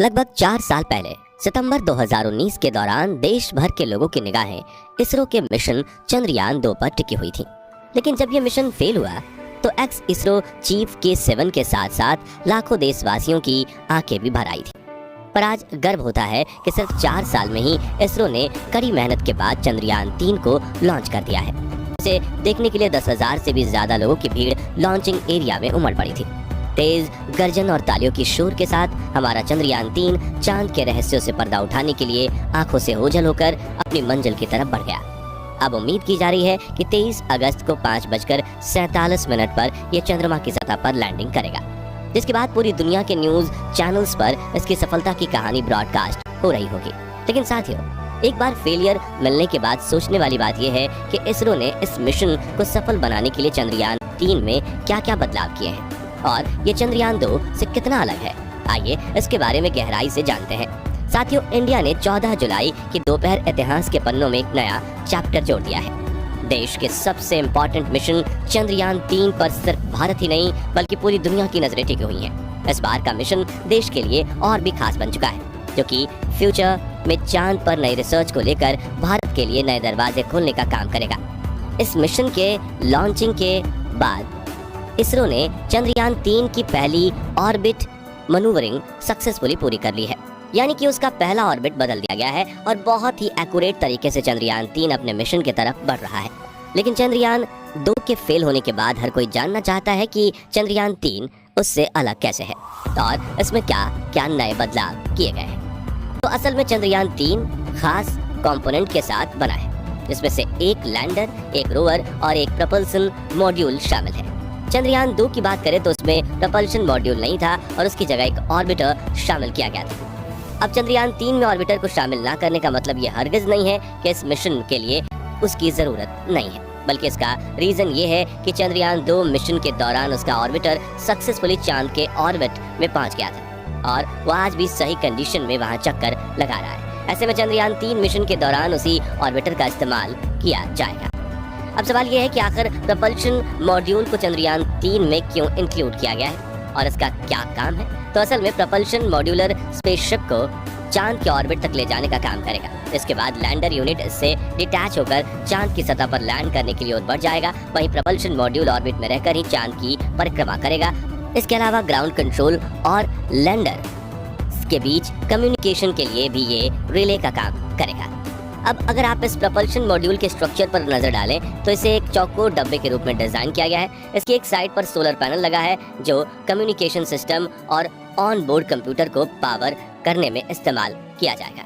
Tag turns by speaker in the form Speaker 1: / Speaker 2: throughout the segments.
Speaker 1: लगभग 4 साल पहले सितंबर 2019 के दौरान देश भर के लोगों की निगाहें इसरो के मिशन चंद्रयान 2 पर टिकी हुई थी। लेकिन जब यह मिशन फेल हुआ तो एक्स इसरो चीफ K7 के साथ साथ लाखों देशवासियों की आंखें भी भर आई थी। पर आज गर्व होता है कि सिर्फ 4 साल में ही इसरो ने कड़ी मेहनत के बाद चंद्रयान 3 को लॉन्च कर दिया है। इसे देखने के लिए 10,000 से भी ज्यादा लोगों की भीड़ लॉन्चिंग एरिया में उमड़ पड़ी थी। तेज गर्जन और तालियों की शोर के साथ हमारा चंद्रयान 3 चांद के रहस्यों से पर्दा उठाने के लिए आंखों से ओझल होकर अपनी मंजिल की तरफ बढ़ गया। अब उम्मीद की जा रही है कि 23 अगस्त को 5:47 पर यह चंद्रमा की सतह पर लैंडिंग करेगा, जिसके बाद पूरी दुनिया के न्यूज चैनल्स पर इसकी सफलता की कहानी ब्रॉडकास्ट हो रही होगी। लेकिन साथियों, एक बार फेलियर मिलने के बाद सोचने वाली बात यह है कि इसरो ने इस मिशन को सफल बनाने के लिए चंद्रयान 3 में क्या-क्या बदलाव किए हैं और ये चंद्रयान 2 से कितना अलग है। आइए इसके बारे में गहराई से जानते हैं। साथियों, इंडिया ने 14 जुलाई की दोपहर इतिहास के पन्नों में एक नया चैप्टर जोड़ दिया है। देश के सबसे इम्पोर्टेंट मिशन चंद्रयान 3 पर सिर्फ भारत ही नहीं बल्कि पूरी दुनिया की नजरें टिकी हुई हैं। इस बार का मिशन देश के लिए और भी खास बन चुका है, जो कि फ्यूचर में चांद पर नई रिसर्च को लेकर भारत के लिए नए दरवाजे खोलने का काम करेगा। इस मिशन के लॉन्चिंग के बाद इसरो ने चंद्रयान 3 की पहली ऑर्बिट मनूवरिंग सक्सेसफुली पूरी कर ली है, यानी कि उसका पहला ऑर्बिट बदल दिया गया है और बहुत ही एक्यूरेट तरीके से चंद्रयान 3 अपने मिशन की तरफ बढ़ रहा है। लेकिन चंद्रयान 2 के फेल होने के बाद हर कोई जानना चाहता है कि चंद्रयान 3 उससे अलग कैसे है और इसमें क्या क्या नए बदलाव किए गए हैं। तो असल में चंद्रयान 3 खास कंपोनेंट के साथ बना है, जिसमें से एक लैंडर, एक रोवर और एक प्रपल्सन मॉड्यूल शामिल है। चंद्रयान 2 की बात करें तो उसमें प्रपल्शन मॉड्यूल नहीं था और उसकी जगह एक ऑर्बिटर शामिल किया गया था। अब चंद्रयान 3 में ऑर्बिटर को शामिल ना करने का मतलब ये हरगिज नहीं है कि इस मिशन के लिए उसकी जरूरत नहीं है, बल्कि इसका रीजन ये है कि चंद्रयान 2 मिशन के दौरान उसका ऑर्बिटर सक्सेसफुली चांद के ऑर्बिट में पहुंच गया था और वह आज भी सही कंडीशन में वहां चक्कर लगा रहा है। ऐसे में चंद्रयान 3 मिशन के दौरान उसी ऑर्बिटर का इस्तेमाल किया जाएगा। अब सवाल ये है कि आखिर प्रपल्शन मॉड्यूल को चंद्रयान 3 में क्यों इंक्लूड किया गया है और इसका क्या काम है। तो असल में प्रपल्शन मॉड्यूलर स्पेसशिप को चांद के ऑर्बिट तक ले जाने का काम करेगा। इसके बाद लैंडर यूनिट इससे डिटैच होकर चांद की सतह पर लैंड करने के लिए ओर बढ़ जाएगा। वहीं प्रपल्शन मॉड्यूल ऑर्बिट में रहकर ही चांद की परिक्रमा करेगा। इसके अलावा ग्राउंड कंट्रोल और लैंडर के बीच कम्युनिकेशन के लिए भी ये रिले का काम करेगा। अब अगर आप इस प्रपल्शन मॉड्यूल के स्ट्रक्चर पर नजर डालें तो इसे एक चौकोर डब्बे के रूप में डिजाइन किया गया है। इसकी एक साइड पर सोलर पैनल लगा है जो कम्युनिकेशन सिस्टम और ऑन बोर्ड कंप्यूटर को पावर करने में इस्तेमाल किया जाएगा।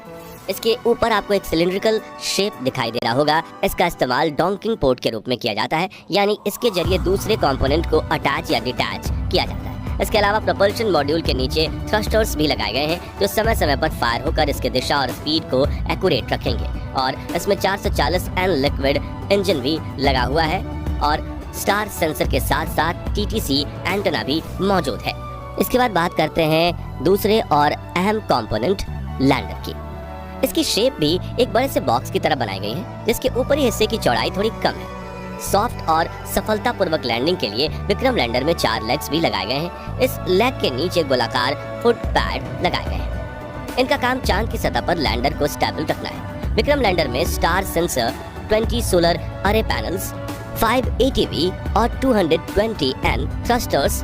Speaker 1: इसके ऊपर आपको एक सिलिंड्रिकल शेप दिखाई दे रहा होगा। इसका इस्तेमाल डॉकिंग पोर्ट के रूप में किया जाता है, यानी इसके जरिए दूसरे कंपोनेंट को अटैच या डिटैच किया जाता है। इसके अलावा प्रपल्शन मॉड्यूल के नीचे थ्रस्टर्स भी लगाए गए हैं जो समय समय पर फायर होकर इसके दिशा और स्पीड को एक्यूरेट रखेंगे और इसमें 440 N लिक्विड इंजन भी लगा हुआ है और स्टार सेंसर के साथ साथ TTC एंटेना भी मौजूद है। इसके बाद बात करते हैं दूसरे और अहम कंपोनेंट लैंडर की। इसकी शेप भी एक बड़े से बॉक्स की तरह बनाई गई है, जिसके ऊपरी हिस्से की चौड़ाई थोड़ी कम है। सॉफ्ट और सफलतापूर्वक लैंडिंग के लिए विक्रम लैंडर में 4 लेग्स भी लगाए गए हैं। इस लेग के नीचे गोलाकार फुट पैड लगाए गए हैं। इनका काम चांद की सतह पर लैंडर को स्टेबल रखना है। विक्रम लैंडर में स्टार सेंसर, 20 सोलर अरे पैनल्स, 5 ATV और 220 N thrusters,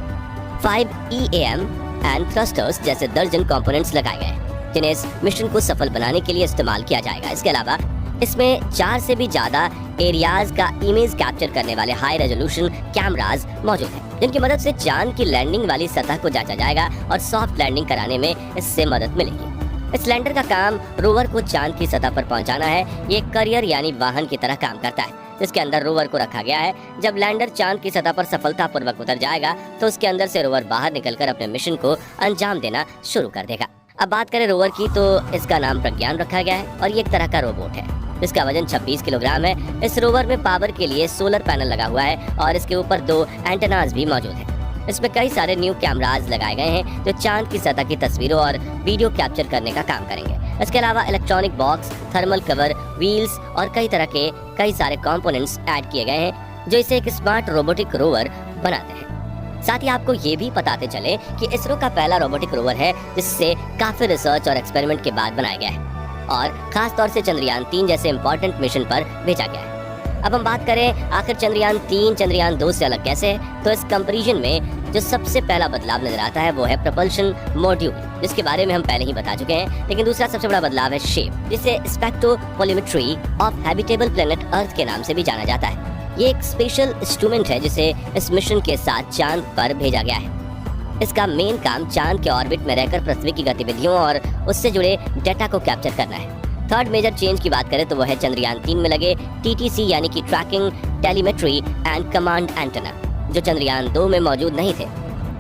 Speaker 1: 5 EAM and thrusters जैसे दर्जन कंपोनेंट्स लगाए गए हैं, जिन्हें इस मिशन को सफल बनाने के लिए इस्तेमाल किया जाएगा। इसके अलावा इसमें 4 से भी ज्यादा एरियाज का इमेज कैप्चर करने वाले हाई रेजोल्यूशन कैमराज मौजूद हैं, जिनकी मदद से चांद की लैंडिंग वाली सतह को जांचा जाएगा और सॉफ्ट लैंडिंग कराने में इससे मदद मिलेगी। इस लैंडर का काम रोवर को चांद की सतह पर पहुंचाना है। ये करियर यानी वाहन की तरह काम करता है, जिसके अंदर रोवर को रखा गया है। जब लैंडर चांद की सतह पर सफलतापूर्वक उतर जाएगा तो उसके अंदर से रोवर बाहर निकलकर अपने मिशन को अंजाम देना शुरू कर देगा। अब बात करें रोवर की तो इसका नाम प्रज्ञान रखा गया है और ये एक तरह का रोबोट है। इसका वजन 26 किलोग्राम है। इस रोवर में पावर के लिए सोलर पैनल लगा हुआ है और इसके ऊपर 2 एंटेनाज भी मौजूद हैं। इसमें कई सारे न्यू कैमराज लगाए गए हैं जो चांद की सतह की तस्वीरों और वीडियो कैप्चर करने का काम करेंगे। इसके अलावा electronic box, thermal cover, wheels और कई तरह के कई सारे कंपोनेंट्स ऐड किए गए हैं जो इसे एक स्मार्ट रोबोटिक रोवर बनाते हैं। साथ ही आपको ये भी बताते चले कि इसरो का पहला रोबोटिक रोवर है जिससे काफी रिसर्च और एक्सपेरिमेंट के बाद बनाया गया है और खास तौर से चंद्रयान 3 जैसे इंपॉर्टेंट मिशन पर भेजा गया है। अब हम बात करें आखिर चंद्रयान 3 चंद्रयान 2 से अलग कैसे है, तो इस कंपैरिजन में जो सबसे पहला बदलाव नजर आता है वो है प्रपल्शन मॉड्यूल, जिसके बारे में हम पहले ही बता चुके हैं। लेकिन दूसरा सबसे बड़ा बदलाव है शेप, जिसे स्पेक्ट्रोपोलिमेट्री ऑफ हैबिटेबल प्लेनेट अर्थ के नाम से भी जाना जाता है। ये एक स्पेशल इंस्ट्रूमेंट है जिसे इस मिशन के साथ चांद पर भेजा गया है। इसका मेन काम चांद के ऑर्बिट में रहकर पृथ्वी की गतिविधियों और उससे जुड़े डेटा को कैप्चर करना है। थर्ड मेजर चेंज की बात करें तो वो है चंद्रयान 3 में लगे TTC यानी कि tracking, telemetry and command antenna, जो चंद्रयान 2 में मौजूद नहीं थे।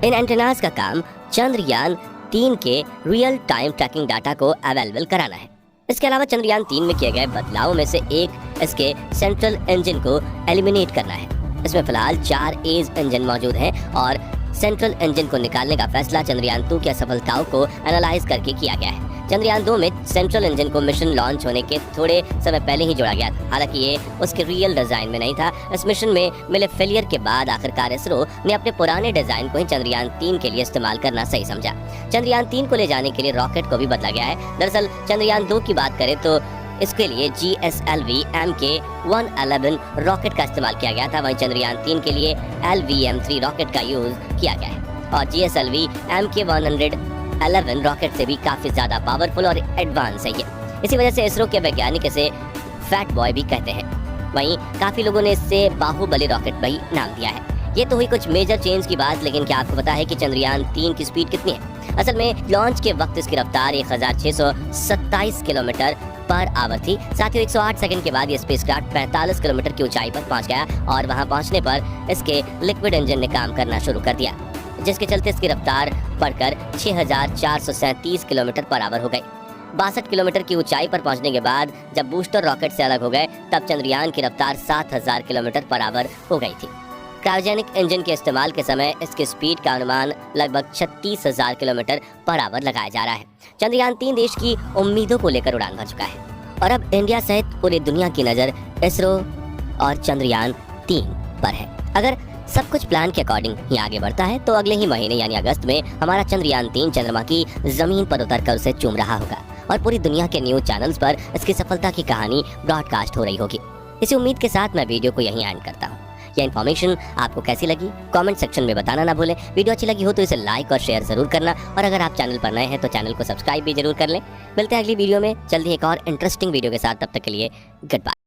Speaker 1: इन एंटेनास का काम चंद्रयान 3 के रियल टाइम ट्रैकिंग डाटा को अवेलेबल कराना है। इसके अलावा चंद्रयान 3 में किए गए बदलावों में से एक इसके सेंट्रल इंजन को एलिमिनेट करना है। इसमें फिलहाल 4 एज इंजन मौजूद हैं और सेंट्रल इंजन को निकालने का फैसला चंद्रयान 2 की असफलताओं को एनालाइज करके किया गया है। चंद्रयान 2 में सेंट्रल इंजन को मिशन लॉन्च होने के थोड़े समय पहले ही जोड़ा गया था, हालांकि ये उसके रियल डिजाइन में नहीं था। इस मिशन में मिले फेलियर के बाद आखिरकार इसरो ने अपने पुराने डिजाइन को ही चंद्रयान 3 के लिए इस्तेमाल करना सही समझा। चंद्रयान 3 को ले जाने के लिए रॉकेट को भी बदला गया है। दरअसल चंद्रयान 2 की बात करें तो इसके लिए GSLV MK111 रॉकेट का इस्तेमाल किया गया था, वहीं चंद्रयान 3 के लिए LVM-3 रॉकेट का यूज किया गया है और GSLV MK111 रॉकेट से भी काफी ज्यादा पावरफुल और एडवांस है ये। इसी वजह से इसरो के वैज्ञानिक इसे फैट बॉय भी कहते हैं। वहीं काफी लोगों ने इससे बाहुबली रॉकेट भी नाम दिया है। ये तो हुई कुछ मेजर चेंज की बात, लेकिन क्या आपको पता है कि चंद्रयान 3 की स्पीड कितनी है? असल में लॉन्च के वक्त इसकी रफ्तार 1627 किलोमीटर पर आवर थी। साथ ही 108 सेकंड के बाद ये स्पेसक्राफ्ट 45 किलोमीटर की ऊंचाई पर पहुंच गया और वहां पहुंचने पर इसके लिक्विड इंजन ने काम करना शुरू कर दिया, जिसके चलते इसकी रफ्तार बढ़कर 6437 किलोमीटर पर आवर हो गई। 62 किलोमीटर की ऊंचाई पर पहुंचने के बाद जब बूस्टर रॉकेट से अलग हो गए तब चंद्रयान की रफ्तार 7000 किलोमीटर पर आवर हो गई थी। क्रायोजेनिक इंजन के इस्तेमाल के समय इसकी स्पीड का अनुमान लगभग 36,000 किलोमीटर पर आवर लगाया जा रहा है। चंद्रयान 3 देश की उम्मीदों को लेकर उड़ान भर चुका है और अब इंडिया सहित पूरी दुनिया की नज़र इसरो और चंद्रयान 3 पर है। अगर सब कुछ प्लान के अकॉर्डिंग ही आगे बढ़ता है तो अगले ही महीने यानी अगस्त में हमारा चंद्रयान 3 चंद्रमा की जमीन पर उतरकर उसे चूम रहा होगा और पूरी दुनिया के न्यूज चैनल्स पर इसकी सफलता की कहानी ब्रॉडकास्ट हो रही होगी। इसी उम्मीद के साथ मैं वीडियो को यहीं एंड करता हूँ। यह इन्फॉर्मेशन आपको कैसी लगी कमेंट सेक्शन में बताना ना भूलें। वीडियो अच्छी लगी हो तो इसे लाइक और शेयर जरूर करना और अगर आप चैनल पर नए हैं तो चैनल को सब्सक्राइब भी जरूर कर लें। मिलते हैं अगली वीडियो में जल्दी एक और इंटरेस्टिंग वीडियो के साथ, तब तक के लिए गुड बाय।